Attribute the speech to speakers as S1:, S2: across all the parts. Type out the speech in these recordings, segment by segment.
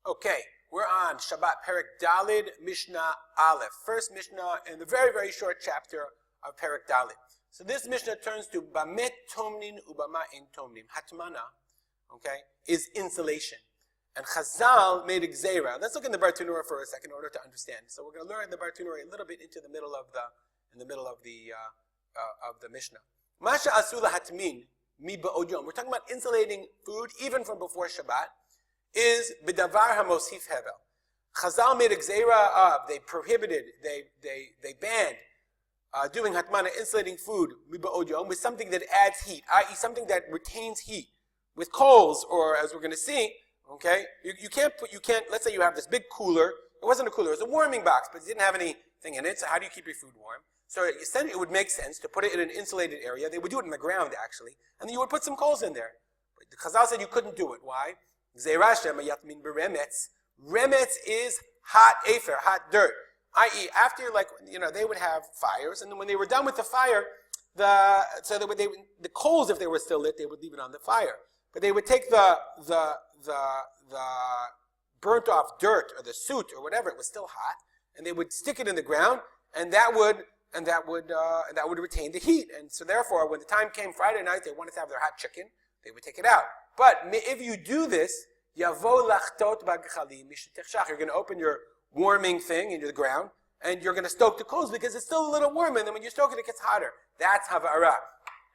S1: Okay, we're on Shabbat, Perek Dalid, Mishnah Aleph. First Mishnah in the very, very short chapter of Perek Dalid. So this Mishnah turns to Bamet Tomnin Ubama in Tomnin. Hatmanah, okay, is insulation. And Chazal made a gzeira. Let's look in the Bartanura for a second in order to understand. So we're going to learn the Bartanura a little bit into the middle of the Mishnah. Masha Asula Hatmin Mi Ba'odyom. We're talking about insulating food even from before Shabbat. Is B'davar HaMosif Hevel. Chazal made a gzeira of, they prohibited, they banned doing Hatmanah, insulating food with something that adds heat, i.e. something that retains heat. With coals, or as we're going to see, okay, you can't, let's say you have this big cooler. It wasn't a cooler, it was a warming box, but it didn't have anything in it, so how do you keep your food warm? So it would make sense to put it in an insulated area. They would do it in the ground, actually, and then you would put some coals in there. But the Chazal said you couldn't do it. Why? Remetz is hot afer, hot dirt. I.e., after, they would have fires, and then when they were done with the fire, the coals, if they were still lit, they would leave it on the fire. But they would take the burnt off dirt or the soot or whatever, it was still hot, and they would stick it in the ground, and that would retain the heat. And so therefore, when the time came Friday night, they wanted to have their hot chicken, they would take it out. But if you do this, yavo lachtot b'gechalim mishetechshach. You're going to open your warming thing into the ground, and you're going to stoke the coals because it's still a little warm, and then when you stoke it, it gets hotter. That's havara.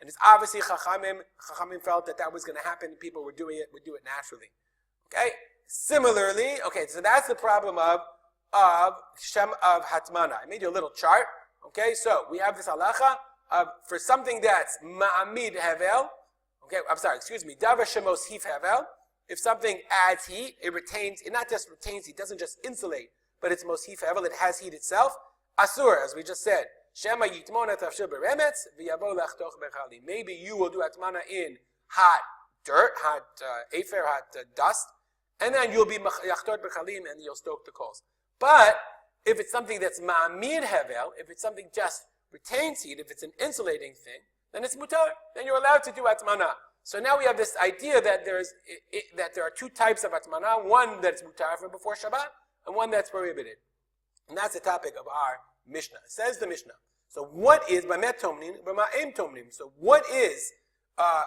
S1: And it's obviously Chachamim felt that was going to happen, and people would do it naturally. Okay? Similarly, okay, so that's the problem of Hatmanah. I made you a little chart. Okay, so we have this halacha for something that's ma'amid hevel. Okay, davar shemos hif hevel. If something adds heat, it not just retains heat, it doesn't just insulate, but it's mos hif hevel, it has heat itself. Asur, as we just said. Shema yitmona tafshir beremetz, v'yabo lachtoch bechali. Maybe you will do atmana in hot dirt, hot afer, hot dust, and then you'll be yachtot bechalim, and you'll stoke the coals. But if it's something that's ma'amid hevel, if it's something just retains heat, if it's an insulating thing, then it's mutar. Then you're allowed to do atmana. So now we have this idea that there are two types of atmana: one that's mutar from before Shabbat, and one that's prohibited. And that's the topic of our Mishnah. It says the Mishnah. So what is bamet tomnin, b'ma'em tomnin? So what is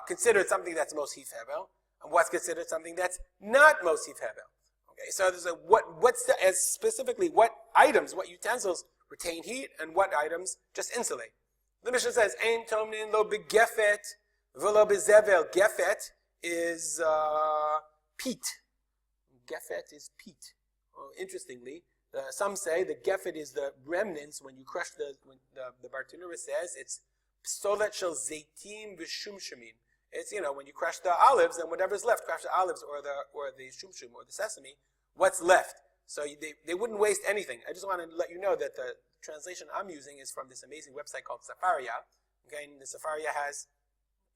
S1: considered something that's mos hif hevel, and what's considered something that's not mos hif hevel? Okay, so there's specifically what items, what utensils retain heat, and what items just insulate. The Mishnah says, ein tomnin lo begefet v'lo bezevel. Gefet is peat. Gefet is peat. Interestingly, some say the gefet is the remnants when you crush the Bartanura says it's psolet shel zeitim v'shumshumin. It's, when you crush the olives and whatever's left, crush the olives or the shumshum or the sesame, what's left. So they wouldn't waste anything. I just want to let you know that the translation I'm using is from this amazing website called Safaria. Okay, and the Safaria has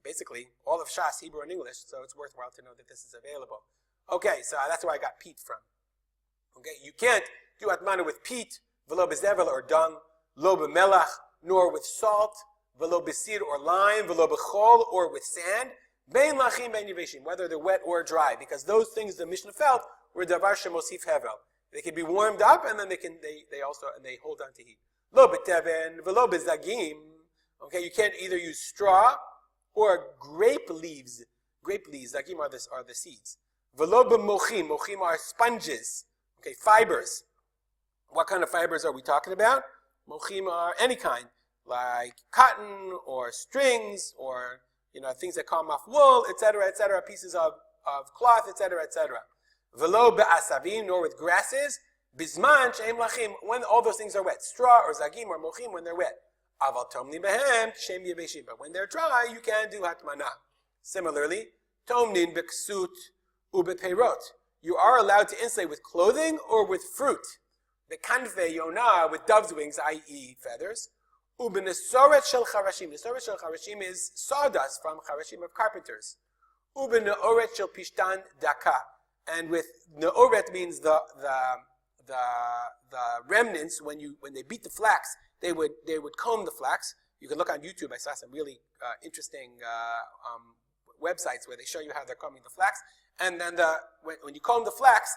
S1: basically all of Shas, Hebrew and English, so it's worthwhile to know that this is available. Okay, so that's where I got peat from. Okay, you can't do atmana with peat, v'lo bezevel or dung, lo b'melach, nor with salt, v'lo b'sir or lime, v'lo b'chol or with sand, bein lachim bein yiveshim, whether they're wet or dry, because those things the Mishnah felt were davar shemosif hevel. They can be warmed up, and then they hold on to heat. Lo b'teven, v'lo b'zagim. Okay, you can't either use straw or grape leaves. Grape leaves, zagim are the seeds. V'lo b'mochim. Mochim are sponges. Okay, fibers. What kind of fibers are we talking about? Mochim are any kind, like cotton or strings or things that come off wool, etc., pieces of cloth, etc., etc. Velo be'asavim, nor with grasses. Bizman she'em lachim, when all those things are wet. Straw or zagim or mochim when they're wet. Aval tomni behem shem yeveshim, but when they're dry, you can do hatmanah. Similarly, tomnin beksut ubepeirot. You are allowed to insulate with clothing or with fruit. Bekanfe yonah, with dove's wings, i.e. feathers. Ubenesoret shel charashim. Nesoret shel charashim is sawdust from charashim of carpenters. Ubeneoret shel pishtan daka. And with neoret means the remnants when they beat the flax, they would comb the flax. You can look on YouTube. I saw some really interesting websites where they show you how they're combing the flax. And then when you comb the flax,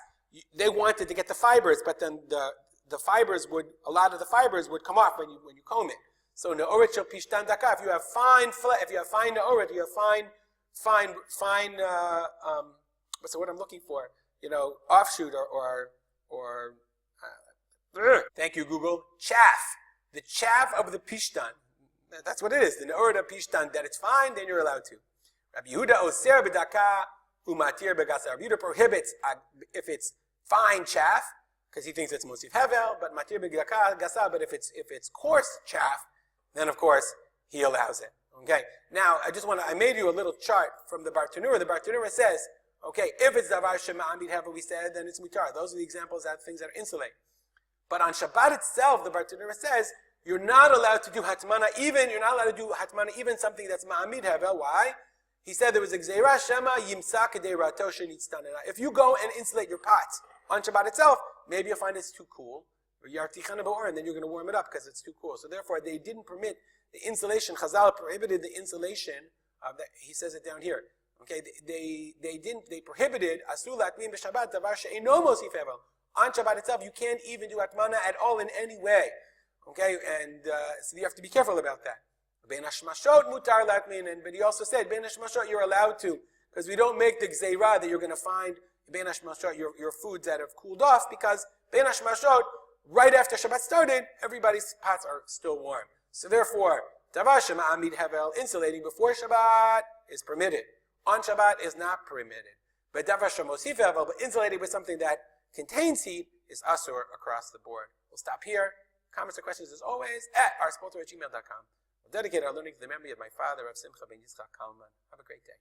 S1: they wanted to get the fibers, but then a lot of the fibers would come off when you comb it. So ne'oret shel pishtan daka, if you have fine ne'oret, you have fine what's the word I'm looking for? Offshoot or thank you, Google. Chaff. The chaff of the pishtan. That's what it is. The ne'oret of pishtan, that it's fine, then you're allowed to. Rabbi Yehuda oser b'daka umatir b'gasa. Rabbi Yehuda prohibits if it's fine chaff, because he thinks it's mosif hevel, but matir b'daka gasa. But if it's coarse chaff, then of course he allows it. Okay. Now I made you a little chart from the Bartanura. The Bartanura says, okay, if it's davar shema'amid hevel, we said, then it's mutar. Those are the examples of things that are insulate. But on Shabbat itself, the Bartanura says, you're not allowed to do Hatmanah even something that's ma'amid hevel. Why? He said there was a gzeira shema yimsa kedei rato shenitztanena. If you go and insulate your pots on Shabbat itself, maybe you'll find it's too cool, or yartichana ba'or, and then you're going to warm it up because it's too cool. So therefore, they didn't permit the insulation. Chazal prohibited the insulation. He says it down here. Okay, they prohibited asul latmin b'Shabbat davar she'eino mosif hevel. On Shabbat itself, you can't even do Hatmanah at all in any way. Okay, and so you have to be careful about that. Ben hashmashot mutar latmin, but he also said ben hashmashot you're allowed to, because we don't make the gzeira that you're going to find ben hashmashot your foods that have cooled off, because ben hashmashot right after Shabbat started, everybody's pots are still warm. So therefore, davar shema'amid hevel, insulating before Shabbat is permitted. On Shabbat is not permitted. But davar shemosif hevel, but insulating with something that contains heat is asur across the board. We'll stop here. Comments or questions as always at oursponsor@gmail.com. We'll dedicate our learning to the memory of my father, of Simcha ben Yitzchak Kalman. Have a great day.